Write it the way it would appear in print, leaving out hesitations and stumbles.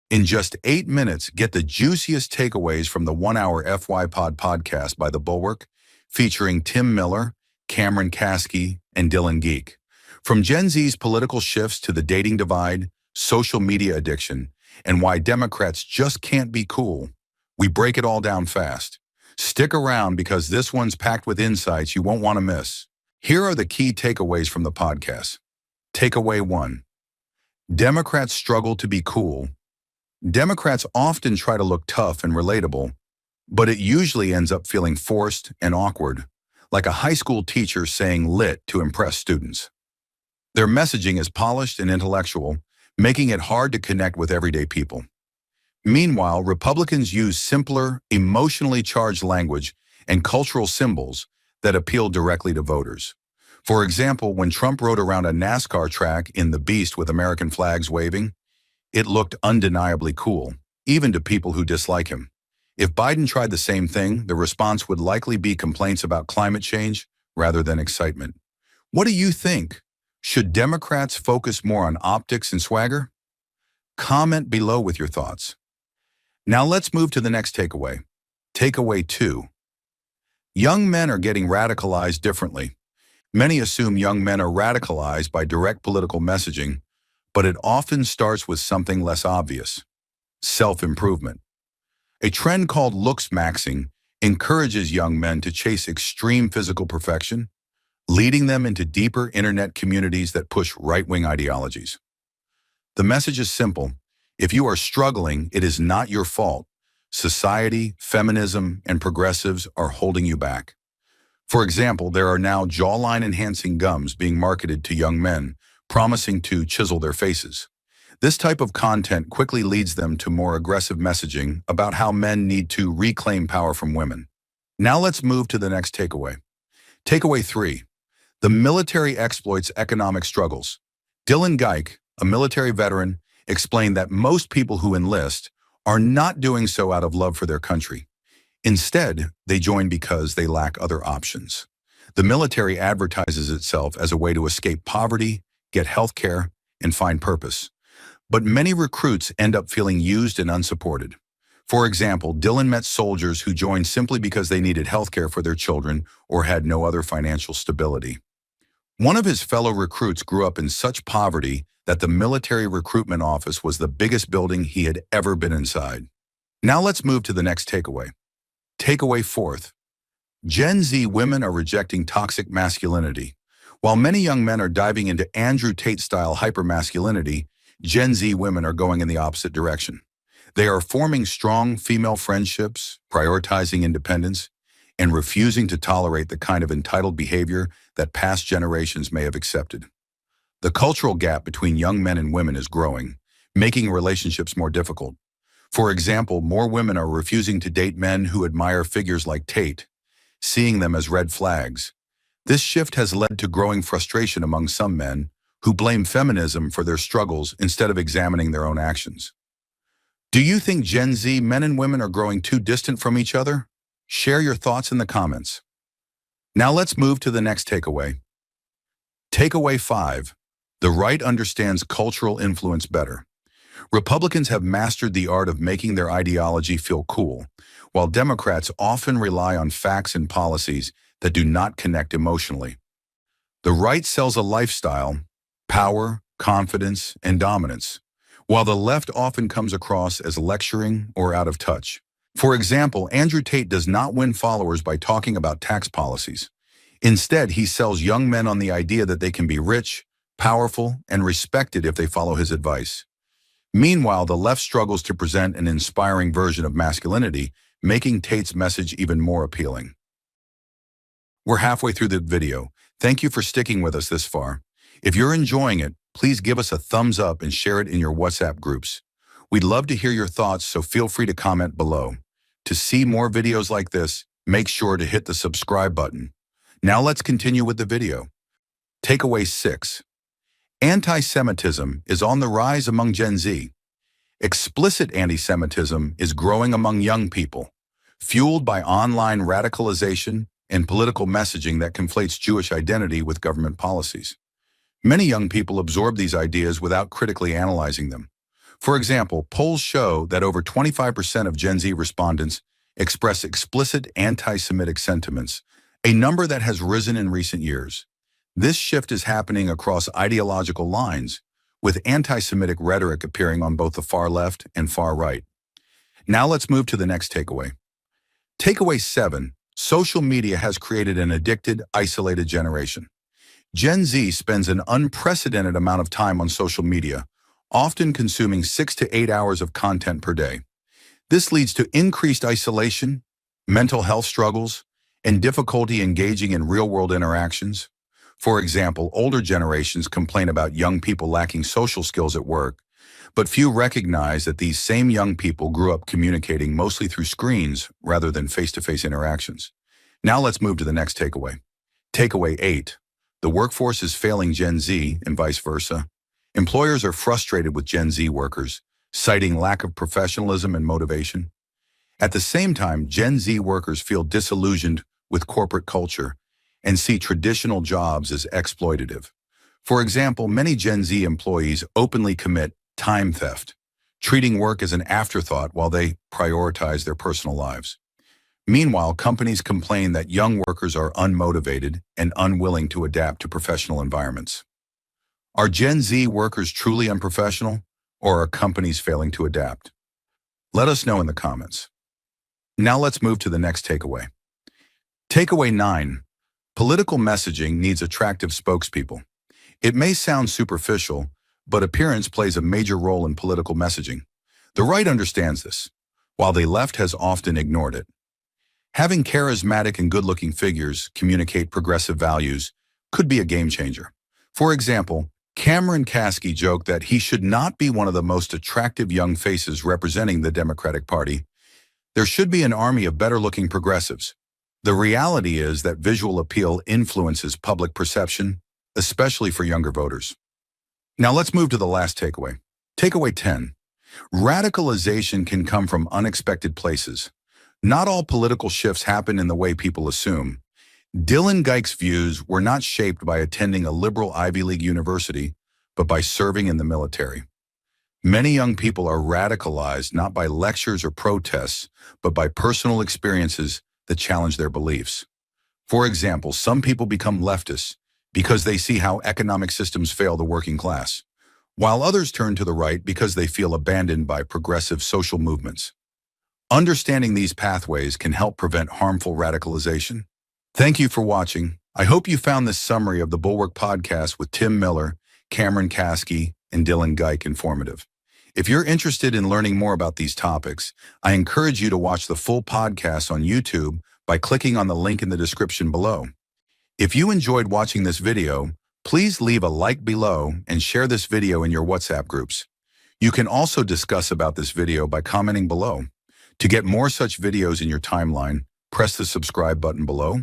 In just 8 minutes, get the juiciest takeaways from the 1-hour FYPod podcast by the Bulwark, featuring Tim Miller, Cameron Kasky, and Dylan Geick. From Gen Z's political shifts to the dating divide, social media addiction, and why Democrats just can't be cool, we break it all down fast. Stick around because this one's packed with insights you won't want to miss. Here are the key takeaways from the podcast. Takeaway 1. Democrats struggle to be cool. Democrats often try to look tough and relatable, but it usually ends up feeling forced and awkward, like a high school teacher saying lit to impress students. Their messaging is polished and intellectual, making it hard to connect with everyday people. Meanwhile, Republicans use simpler, emotionally charged language and cultural symbols that appeal directly to voters. For example, when Trump rode around a NASCAR track in the Beast with American flags waving, it looked undeniably cool, even to people who dislike him. If Biden tried the same thing, the response would likely be complaints about climate change rather than excitement. What do you think? Should Democrats focus more on optics and swagger? Comment below with your thoughts. Now let's move to the next takeaway. Takeaway 2. Young men are getting radicalized differently. Many assume young men are radicalized by direct political messaging, but it often starts with something less obvious: self-improvement. A trend called looks maxing encourages young men to chase extreme physical perfection, leading them into deeper internet communities that push right-wing ideologies. The message is simple. If you are struggling, it is not your fault. Society, feminism, and progressives are holding you back. For example, there are now jawline-enhancing gums being marketed to young men, promising to chisel their faces. This type of content quickly leads them to more aggressive messaging about how men need to reclaim power from women. Now let's move to the next takeaway. Takeaway 3. The military exploits economic struggles. Dylan Geick, a military veteran, explained that most people who enlist are not doing so out of love for their country. Instead, they join because they lack other options. The military advertises itself as a way to escape poverty, get health care, and find purpose. But many recruits end up feeling used and unsupported. For example, Dylan met soldiers who joined simply because they needed health care for their children or had no other financial stability. One of his fellow recruits grew up in such poverty that the military recruitment office was the biggest building he had ever been inside. Now let's move to the next takeaway. Takeaway 4. Gen Z women are rejecting toxic masculinity. While many young men are diving into Andrew Tate-style hypermasculinity, Gen Z women are going in the opposite direction. They are forming strong female friendships, prioritizing independence, and refusing to tolerate the kind of entitled behavior that past generations may have accepted. The cultural gap between young men and women is growing, making relationships more difficult. For example, more women are refusing to date men who admire figures like Tate, seeing them as red flags. This shift has led to growing frustration among some men who blame feminism for their struggles instead of examining their own actions. Do you think Gen Z men and women are growing too distant from each other? Share your thoughts in the comments. Now let's move to the next takeaway. Takeaway 5. The right understands cultural influence better. Republicans have mastered the art of making their ideology feel cool, while Democrats often rely on facts and policies that do not connect emotionally. The right sells a lifestyle, power, confidence, and dominance, while the left often comes across as lecturing or out of touch. For example, Andrew Tate does not win followers by talking about tax policies. Instead, he sells young men on the idea that they can be rich, powerful, and respected if they follow his advice. Meanwhile, the left struggles to present an inspiring version of masculinity, making Tate's message even more appealing. We're halfway through the video. Thank you for sticking with us this far. If you're enjoying it, please give us a thumbs up and share it in your WhatsApp groups. We'd love to hear your thoughts, so feel free to comment below. To see more videos like this, make sure to hit the subscribe button. Now let's continue with the video. Takeaway 6. Anti-Semitism is on the rise among Gen Z. Explicit anti-Semitism is growing among young people, fueled by online radicalization and political messaging that conflates Jewish identity with government policies. Many young people absorb these ideas without critically analyzing them. For example, polls show that over 25% of Gen Z respondents express explicit anti-Semitic sentiments, a number that has risen in recent years. This shift is happening across ideological lines, with anti-Semitic rhetoric appearing on both the far left and far right. Now let's move to the next takeaway. Takeaway 7. Social media has created an addicted, isolated generation. Gen Z spends an unprecedented amount of time on social media, often consuming 6 to 8 hours of content per day. This leads to increased isolation, mental health struggles, and difficulty engaging in real-world interactions. For example, older generations complain about young people lacking social skills at work, but few recognize that these same young people grew up communicating mostly through screens rather than face-to-face interactions. Now let's move to the next takeaway. Takeaway 8. The workforce is failing Gen Z and vice versa. Employers are frustrated with Gen Z workers, citing lack of professionalism and motivation. At the same time, Gen Z workers feel disillusioned with corporate culture and see traditional jobs as exploitative. For example, many Gen Z employees openly commit time theft, treating work as an afterthought while they prioritize their personal lives. Meanwhile, companies complain that young workers are unmotivated and unwilling to adapt to professional environments. Are Gen Z workers truly unprofessional, or are companies failing to adapt? Let us know in the comments. Now let's move to the next takeaway. Takeaway 9. Political messaging needs attractive spokespeople. It may sound superficial, but appearance plays a major role in political messaging. The right understands this, while the left has often ignored it. Having charismatic and good-looking figures communicate progressive values could be a game changer. For example, Kasky joked that he should not be one of the most attractive young faces representing the Democratic Party. There should be an army of better-looking progressives. The reality is that visual appeal influences public perception, especially for younger voters. Now let's move to the last takeaway. Takeaway 10. Radicalization can come from unexpected places. Not all political shifts happen in the way people assume. Dylan Geick's views were not shaped by attending a liberal Ivy League university, but by serving in the military. Many young people are radicalized not by lectures or protests, but by personal experiences that challenge their beliefs. For example, some people become leftists because they see how economic systems fail the working class, while others turn to the right because they feel abandoned by progressive social movements. Understanding these pathways can help prevent harmful radicalization. Thank you for watching. I hope you found this summary of the Bulwark podcast with Tim Miller, Kasky, and Dylan Geick informative. If you're interested in learning more about these topics, I encourage you to watch the full podcast on YouTube by clicking on the link in the description below. If you enjoyed watching this video, please leave a like below and share this video in your WhatsApp groups. You can also discuss about this video by commenting below. To get more such videos in your timeline, press the subscribe button below.